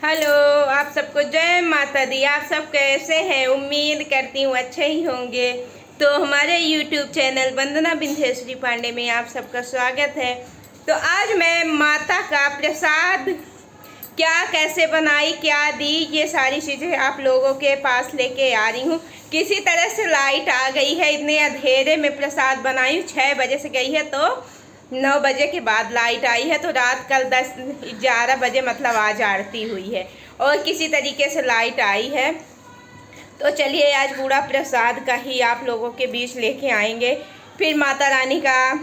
Hello, आप सबको जय माता दी। आप सब कैसे हैं? उम्मीद करती हूँ अच्छे ही होंगे। तो हमारे YouTube चैनल वंदना बिंदेश्वरी पांडे में आप सबका स्वागत है। तो आज मैं माता का प्रसाद क्या कैसे बनाई, क्या दी, ये सारी चीज़ें आप लोगों के पास लेके आ रही हूँ। किसी तरह से लाइट आ गई है, इतने अंधेरे में प्रसाद बनाई हूँ। 6 बजे से गई है तो 9 बजे के बाद लाइट आई है। तो रात कल 10-11 बजे मतलब आज आरती हुई है और किसी तरीके से लाइट आई है। तो चलिए आज पूरा प्रसाद का ही आप लोगों के बीच लेके आएंगे। फिर माता रानी का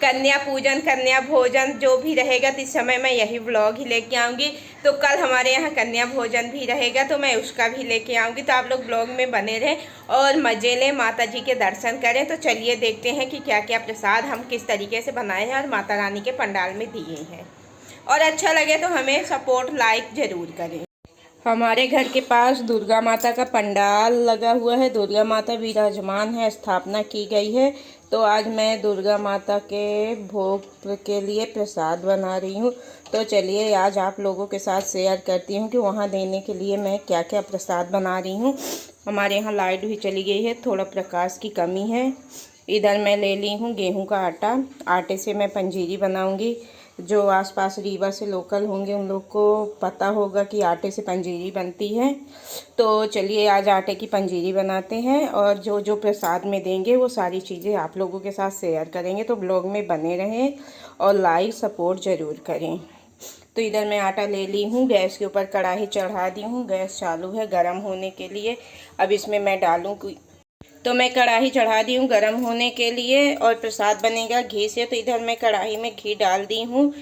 कन्या पूजन, कन्या भोजन जो भी रहेगा, तो इस समय मैं यही व्लॉग ही लेके आऊँगी। तो कल हमारे यहाँ कन्या भोजन भी रहेगा तो मैं उसका भी लेके आऊँगी। तो आप लोग ब्लॉग में बने रहें और मज़े लें, माता जी के दर्शन करें। तो चलिए देखते हैं कि क्या क्या प्रसाद हम किस तरीके से बनाए हैं और माता रानी के पंडाल में दिए हैं। और अच्छा लगे तो हमें सपोर्ट लाइक ज़रूर करें। हमारे घर के पास दुर्गा माता का पंडाल लगा हुआ है। दुर्गा माता विराजमान है, स्थापना की गई है। तो आज मैं दुर्गा माता के भोग के लिए प्रसाद बना रही हूँ। तो चलिए आज आप लोगों के साथ शेयर करती हूँ कि वहाँ देने के लिए मैं क्या क्या प्रसाद बना रही हूँ। हमारे यहाँ लाइट भी चली गई है, थोड़ा प्रकाश की कमी है। इधर मैं ले ली हूँ गेहूँ का आटा। आटे से मैं पंजीरी बनाऊँगी। जो आसपास रीवा से लोकल होंगे उन लोग को पता होगा कि आटे से पंजीरी बनती है। तो चलिए आज आटे की पंजीरी बनाते हैं और जो जो प्रसाद में देंगे वो सारी चीज़ें आप लोगों के साथ शेयर करेंगे। तो ब्लॉग में बने रहें और लाइक सपोर्ट ज़रूर करें। तो इधर मैं आटा ले ली हूँ, गैस के ऊपर कढ़ाई चढ़ा दी हूँ, गैस चालू है गर्म होने के लिए। अब इसमें मैं डालूँ, तो मैं कढ़ाई चढ़ा दी हूँ गरम होने के लिए और प्रसाद बनेगा घी से। तो इधर मैं कढ़ाई में घी डाल दी हूँ।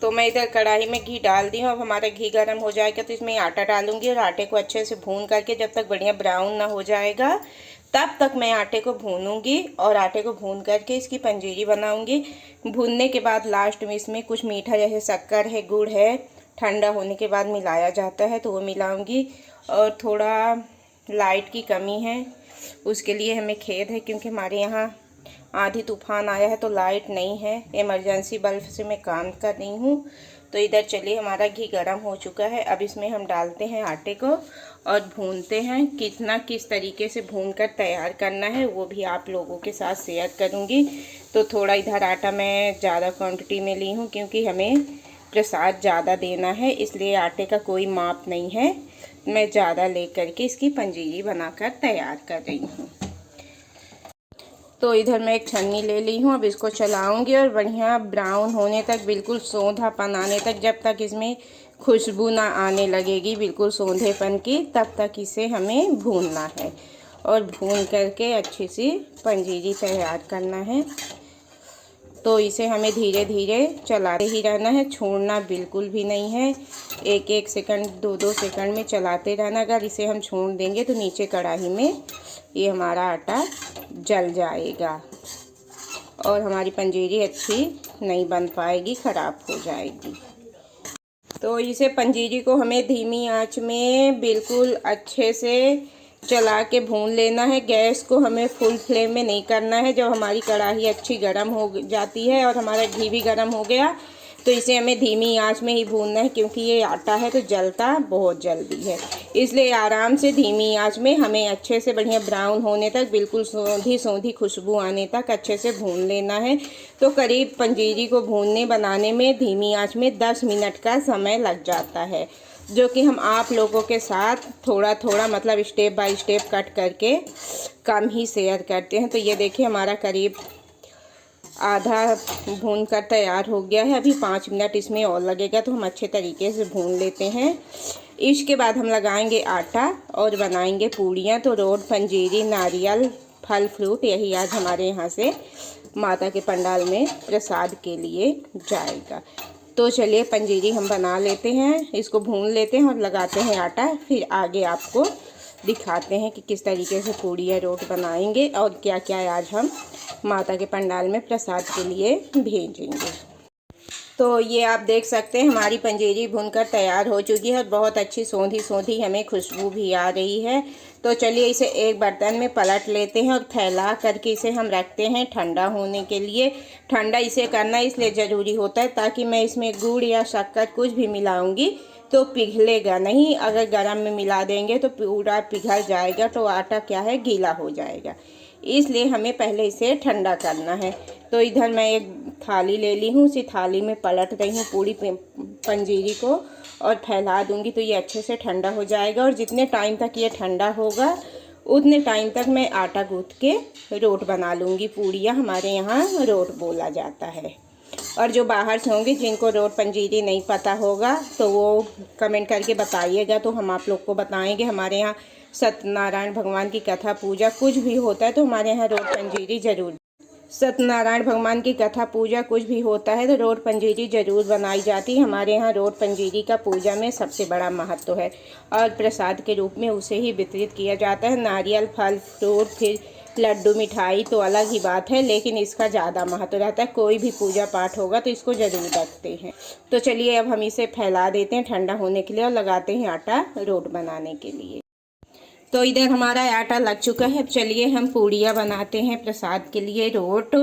तो मैं इधर कढ़ाई में घी डाल दी हूँ। अब हमारा घी गर्म हो जाएगा तो इसमें आटा डालूंगी और आटे को अच्छे से भून करके जब तक बढ़िया ब्राउन ना हो जाएगा तब तक मैं आटे को भूनूंगी और आटे को भून करके इसकी पंजीरी बनाऊंगी। भूनने के बाद लास्ट में इसमें कुछ मीठा जैसे शक्कर है, गुड़ है, ठंडा होने के बाद मिलाया जाता है तो वो मिलाऊंगी। और थोड़ा लाइट की कमी है, उसके लिए हमें खेद है क्योंकि हमारे यहाँ आधी तूफान आया है तो लाइट नहीं है। इमरजेंसी बल्ब से मैं काम कर रही हूँ। तो इधर चलिए हमारा घी गर्म हो चुका है। अब इसमें हम डालते हैं आटे को और भूनते हैं। कितना किस तरीके से भूनकर तैयार करना है वो भी आप लोगों के साथ शेयर करूँगी। तो थोड़ा इधर आटा मैं ज़्यादा क्वांटिटी में ली हूँ क्योंकि हमें प्रसाद ज़्यादा देना है, इसलिए आटे का कोई माप नहीं है। मैं ज़्यादा लेकर के इसकी पंजीरी बनाकर तैयार कर रही हूँ। तो इधर मैं एक छन्नी ले ली हूँ। अब इसको चलाऊंगी और बढ़िया ब्राउन होने तक, बिल्कुल सौंधापन आने तक, जब तक इसमें खुशबू ना आने लगेगी बिल्कुल सौंधेपन की, तब तक इसे हमें भूनना है और भून करके अच्छी सी पंजीरी तैयार करना है। तो इसे हमें धीरे धीरे चलाते ही रहना है, छोड़ना बिल्कुल भी नहीं है। एक एक सेकंड, दो दो सेकंड में चलाते रहना। अगर इसे हम छोड़ देंगे तो नीचे कढ़ाई में ये हमारा आटा जल जाएगा और हमारी पंजीरी अच्छी नहीं बन पाएगी, ख़राब हो जाएगी। तो इसे पंजीरी को हमें धीमी आंच में बिल्कुल अच्छे से चला के भून लेना है। गैस को हमें फुल फ्लेम में नहीं करना है। जब हमारी कढ़ाई अच्छी गर्म हो जाती है और हमारा घी भी गर्म हो गया तो इसे हमें धीमी आंच में ही भूनना है क्योंकि ये आटा है तो जलता बहुत जल्दी है। इसलिए आराम से धीमी आंच में हमें अच्छे से बढ़िया ब्राउन होने तक, बिल्कुल सौंधी सौंधी खुशबू आने तक अच्छे से भून लेना है। तो करीब पंजीरी को भूनने बनाने में धीमी आंच में 10 मिनट का समय लग जाता है, जो कि हम आप लोगों के साथ थोड़ा थोड़ा मतलब स्टेप बाय स्टेप कट करके कम ही शेयर करते हैं। तो ये देखिए हमारा करीब आधा भून कर तैयार हो गया है। अभी 5 मिनट इसमें और लगेगा तो हम अच्छे तरीके से भून लेते हैं। इसके बाद हम लगाएंगे आटा और बनाएंगे पूड़ियाँ। तो रोट, पंजीरी, नारियल, फल फ्रूट, यही आज हमारे यहाँ से माता के पंडाल में प्रसाद के लिए जाएगा। तो चलिए पंजीरी हम बना लेते हैं, इसको भून लेते हैं और लगाते हैं आटा। फिर आगे आपको दिखाते हैं कि किस तरीके से पूड़ी या रोट बनाएंगे और क्या क्या आज हम माता के पंडाल में प्रसाद के लिए भेजेंगे। तो ये आप देख सकते हैं हमारी पंजीरी भुनकर तैयार हो चुकी है और बहुत अच्छी सौंधी सौंधी हमें खुशबू भी आ रही है। तो चलिए इसे एक बर्तन में पलट लेते हैं और फैला करके इसे हम रखते हैं ठंडा होने के लिए। ठंडा इसे करना इसलिए ज़रूरी होता है ताकि मैं इसमें गुड़ या शक्कर कुछ भी मिलाऊंगी तो पिघलेगा नहीं। अगर गरम में मिला देंगे तो पूरा पिघल जाएगा, तो आटा क्या है, गीला हो जाएगा। इसलिए हमें पहले इसे ठंडा करना है। तो इधर मैं एक थाली ले ली हूँ, उसी थाली में पलट रही हूँ पूरी पंजीरी को और फैला दूँगी तो ये अच्छे से ठंडा हो जाएगा। और जितने टाइम तक ये ठंडा होगा उतने टाइम तक मैं आटा गूँथ के रोट बना लूँगी। पूड़ियाँ हमारे यहाँ रोट बोला जाता है। और जो बाहर से होंगे जिनको रोट पंजीरी नहीं पता होगा तो वो कमेंट करके बताइएगा, तो हम आप लोग को बताएंगे। हमारे यहाँ सत्यनारायण भगवान की कथा पूजा कुछ भी होता है तो हमारे यहाँ रोट पंजीरी ज़रूर, सत्यनारायण भगवान की कथा पूजा कुछ भी होता है तो रोट पंजीरी ज़रूर बनाई जाती है। हमारे यहाँ रोट पंजीरी का पूजा में सबसे बड़ा महत्व है और प्रसाद के रूप में उसे ही वितरित किया जाता है। नारियल, फल, फ्रूट, फिर लड्डू, मिठाई तो अलग ही बात है, लेकिन इसका ज़्यादा महत्व रहता है। कोई भी पूजा पाठ होगा तो इसको ज़रूर रखते हैं। तो चलिए अब हम इसे फैला देते हैं ठंडा होने के लिए और लगाते हैं आटा रोट बनाने के लिए। तो इधर हमारा आटा लग चुका है। अब चलिए हम पूड़ियाँ बनाते हैं प्रसाद के लिए रोट।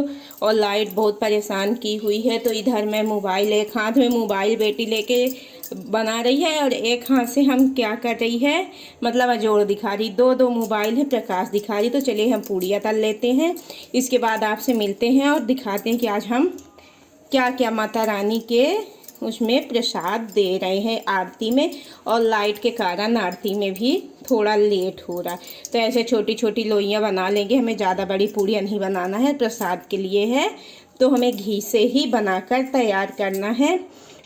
और लाइट बहुत परेशान की हुई है तो इधर मैं मोबाइल, एक हाथ में मोबाइल बेटी लेके बना रही है और एक हाथ से हम क्या कर रही है, मतलब अजोड़ दिखा रही। दो मोबाइल है, प्रकाश दिखा रही। तो चलिए हम पूड़ियाँ तल लेते हैं, इसके बाद आपसे मिलते हैं और दिखाते हैं कि आज हम क्या क्या माता रानी के उसमें प्रसाद दे रहे हैं आरती में। और लाइट के कारण आरती में भी थोड़ा लेट हो रहा है। तो ऐसे छोटी छोटी लोइयाँ बना लेंगे, हमें ज़्यादा बड़ी पूड़ियाँ नहीं बनाना है, प्रसाद के लिए है तो हमें घी से ही बनाकर तैयार करना है।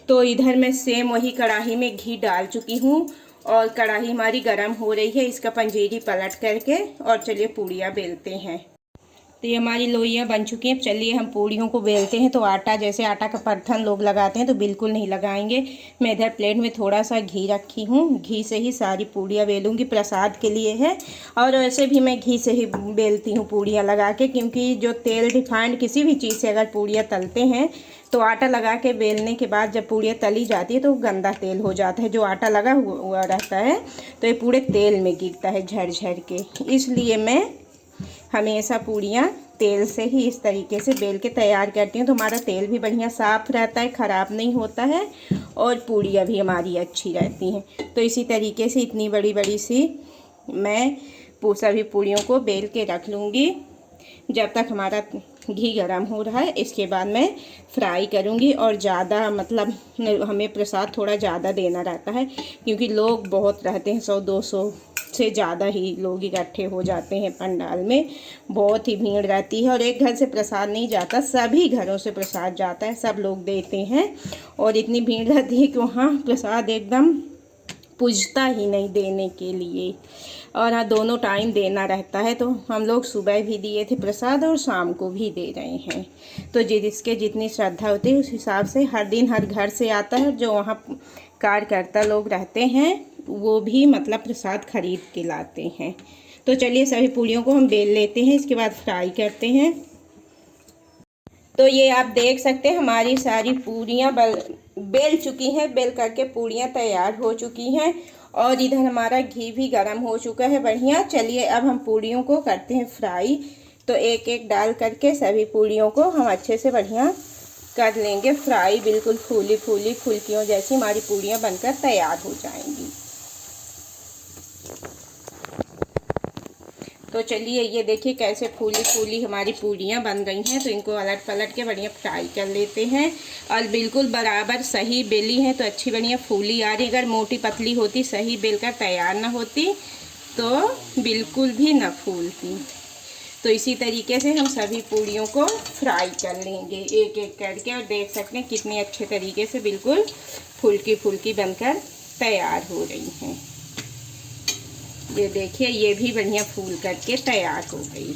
तो इधर मैं सेम वही कढ़ाई में घी डाल चुकी हूँ और कढ़ाई हमारी गर्म हो रही है। इसका पंजीरी पलट करके और चलिए पूड़ियाँ बेलते हैं। तो ये हमारी लोइयाँ बन चुकी हैं। चलिए हम पूड़ियों को बेलते हैं। तो आटा, जैसे आटा का परथन लोग लगाते हैं तो बिल्कुल नहीं लगाएंगे। मैं इधर प्लेट में थोड़ा सा घी रखी हूँ, घी से ही सारी पूड़ियाँ बेलूँगी, प्रसाद के लिए है। और वैसे भी मैं घी से ही बेलती हूँ पूड़ियाँ लगा के, क्योंकि जो तेल रिफाइंड किसी भी चीज़ से अगर पूड़ियाँ तलते हैं तो आटा लगा के बेलने के बाद जब पूड़ियाँ तली जाती है तो गंदा तेल हो जाता है। जो आटा लगा हुआ रहता है तो ये पूरे तेल में गिरता है झड़ झड़ के। इसलिए मैं हमेशा पूड़ियाँ तेल से ही इस तरीके से बेल के तैयार करती हूँ तो हमारा तेल भी बढ़िया साफ़ रहता है, ख़राब नहीं होता है और पूड़ियाँ भी हमारी अच्छी रहती हैं। तो इसी तरीके से इतनी बड़ी बड़ी सी मैं सभी पूड़ियों को बेल के रख लूँगी जब तक हमारा घी गरम हो रहा है। इसके बाद मैं फ्राई करूँगी और ज़्यादा, मतलब हमें प्रसाद थोड़ा ज़्यादा देना रहता है क्योंकि लोग बहुत रहते हैं, 100-200 से ज़्यादा ही लोग इकट्ठे हो जाते हैं पंडाल में, बहुत ही भीड़ रहती है। और एक घर से प्रसाद नहीं जाता, सभी घरों से प्रसाद जाता है, सब लोग देते हैं और इतनी भीड़ रहती है कि वहाँ प्रसाद एकदम पुजता ही नहीं देने के लिए। और हाँ, दोनों टाइम देना रहता है। तो हम लोग सुबह भी दिए थे प्रसाद और शाम को भी दे रहे हैं। तो जिसके जितनी श्रद्धा होती है उस हिसाब से हर दिन हर घर से आता है। जो वहाँ कार्यकर्ता लोग रहते हैं वो भी मतलब प्रसाद खरीद के लाते हैं। तो चलिए सभी पूड़ियों को हम बेल लेते हैं, इसके बाद फ्राई करते हैं। तो ये आप देख सकते हैं हमारी सारी पूड़ियाँ बेल चुकी हैं, बेल करके पूड़ियाँ तैयार हो चुकी हैं और इधर हमारा घी भी गर्म हो चुका है बढ़िया। चलिए अब हम पूड़ियों को करते हैं फ्राई। तो एक एक डाल करके सभी पूड़ियों को हम अच्छे से बढ़िया कर लेंगे फ्राई, बिल्कुल फूली फूली फुल्कियों जैसी हमारी पूड़ियाँ बनकर तैयार हो जाएंगी। तो चलिए ये देखिए कैसे फूली फूली हमारी पूड़ियाँ बन रही हैं। तो इनको अलट पलट के बढ़िया फ्राई कर लेते हैं और बिल्कुल बराबर सही बेली हैं तो अच्छी बढ़िया फूली आ रही। अगर मोटी पतली होती, सही बेलकर तैयार ना होती तो बिल्कुल भी ना फूलती। तो इसी तरीके से हम सभी पूड़ियों को फ्राई कर लेंगे एक एक करके और देख सकते हैं कितने अच्छे तरीके से बिल्कुल फुल्की फुल्की बनकर तैयार हो रही हैं। ये देखिए ये भी बढ़िया फूल करके तैयार हो गई।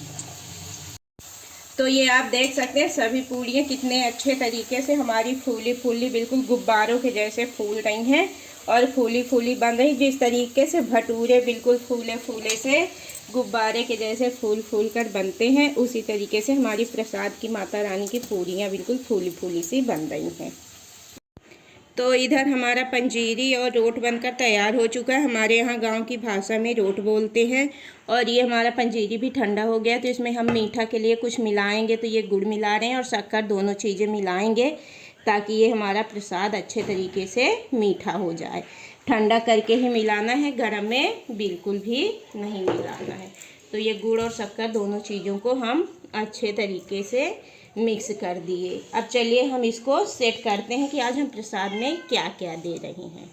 तो ये आप देख सकते हैं सभी पूड़ियाँ कितने अच्छे तरीके से हमारी फूली फूली बिल्कुल गुब्बारों के जैसे फूल रही हैं और फूली फूली बन रही। जिस तरीके से भटूरे बिल्कुल फूले फूले से गुब्बारे के जैसे फूल फूल कर बनते हैं, उसी तरीके से हमारी प्रसाद की माता रानी की पूड़ियाँ बिल्कुल फूली फूली सी बन रही हैं। तो इधर हमारा पंजीरी और रोट बनकर तैयार हो चुका है। हमारे यहाँ गांव की भाषा में रोट बोलते हैं। और ये हमारा पंजीरी भी ठंडा हो गया, तो इसमें हम मीठा के लिए कुछ मिलाएंगे। तो ये गुड़ मिला रहे हैं और शक्कर, दोनों चीज़ें मिलाएंगे ताकि ये हमारा प्रसाद अच्छे तरीके से मीठा हो जाए। ठंडा करके ही मिलाना है, गर्म में बिल्कुल भी नहीं मिलाना है। तो ये गुड़ और शक्कर दोनों चीज़ों को हम अच्छे तरीके से मिक्स कर दिए। अब चलिए हम इसको सेट करते हैं कि आज हम प्रसाद में क्या क्या दे रहे हैं।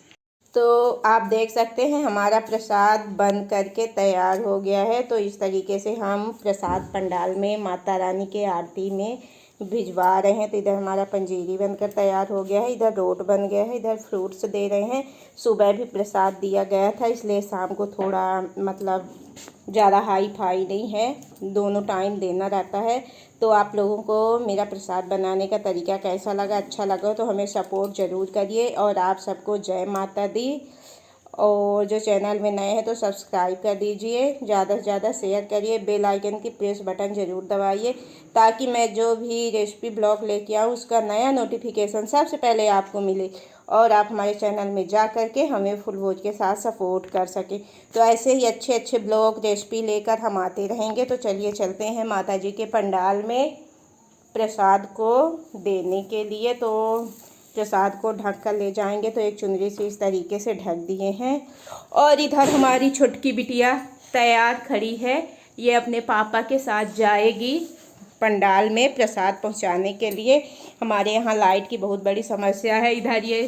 तो आप देख सकते हैं हमारा प्रसाद बन करके तैयार हो गया है। तो इस तरीके से हम प्रसाद पंडाल में माता रानी के आरती में भिजवा रहे हैं। तो इधर हमारा पंजीरी बनकर तैयार हो गया है, इधर रोट बन गया है, इधर फ्रूट्स दे रहे हैं। सुबह भी प्रसाद दिया गया था, इसलिए शाम को थोड़ा मतलब ज़्यादा हाई फाई नहीं है, दोनों टाइम देना रहता है। तो आप लोगों को मेरा प्रसाद बनाने का तरीका कैसा लगा, अच्छा लगा तो हमें सपोर्ट ज़रूर करिए। और आप सबको जय माता दी। और जो चैनल में नए हैं तो सब्सक्राइब कर दीजिए, ज़्यादा से ज़्यादा शेयर करिए, बेल आइकन की प्रेस बटन ज़रूर दबाइए ताकि मैं जो भी रेसिपी ब्लॉग लेके आऊँ उसका नया नोटिफिकेशन सबसे पहले आपको मिले और आप हमारे चैनल में जा कर के हमें फुल वॉच के साथ सपोर्ट कर सकें। तो ऐसे ही अच्छे अच्छे ब्लॉग रेसिपी लेकर हम आते रहेंगे। तो चलिए चलते हैं माता जी के पंडाल में प्रसाद को देने के लिए। तो प्रसाद को ढक कर ले जाएंगे। तो एक चुनरी से इस तरीके से ढक दिए हैं। और इधर हमारी छोटकी बिटिया तैयार खड़ी है, ये अपने पापा के साथ जाएगी पंडाल में प्रसाद पहुंचाने के लिए। हमारे यहाँ लाइट की बहुत बड़ी समस्या है। इधर ये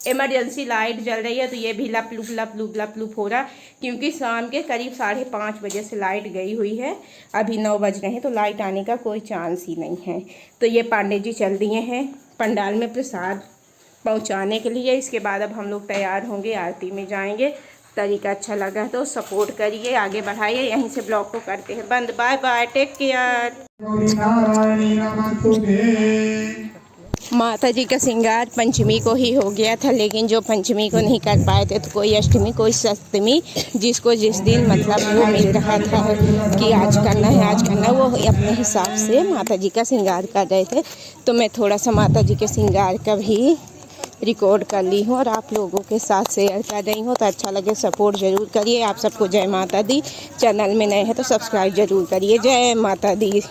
इमरजेंसी लाइट जल रही है, तो ये भी लप लुप लप लुप लप लुप हो रहा, क्योंकि शाम के करीब 5:30 बजे से लाइट गई हुई है। अभी 9 बज रहे हैं, तो लाइट आने का कोई चांस ही नहीं है। तो ये पांडे जी चल दिए हैं पंडाल में प्रसाद पहुंचाने के लिए। इसके बाद अब हम लोग तैयार होंगे, आरती में जाएंगे। तरीका अच्छा लगा तो सपोर्ट करिए, आगे बढ़ाइए। यहीं से ब्लॉग को करते हैं बंद। Bye bye, take care. माता जी का श्रृंगार पंचमी को ही हो गया था, लेकिन जो पंचमी को नहीं कर पाए थे तो कोई अष्टमी कोई सप्तमी, जिसको जिस दिन मतलब वो मिल रहा था कि आज करना है आज करना, वो अपने हिसाब से माता जी का श्रृंगार कर रहे थे। तो मैं थोड़ा सा माता जी के श्रृंगार का भी रिकॉर्ड कर ली हूँ और आप लोगों के साथ शेयर कर रही हूँ। तो अच्छा लगे सपोर्ट ज़रूर करिए। आप सबको जय माता दी। चैनल में नए हैं तो सब्सक्राइब ज़रूर करिए। जय माता दी।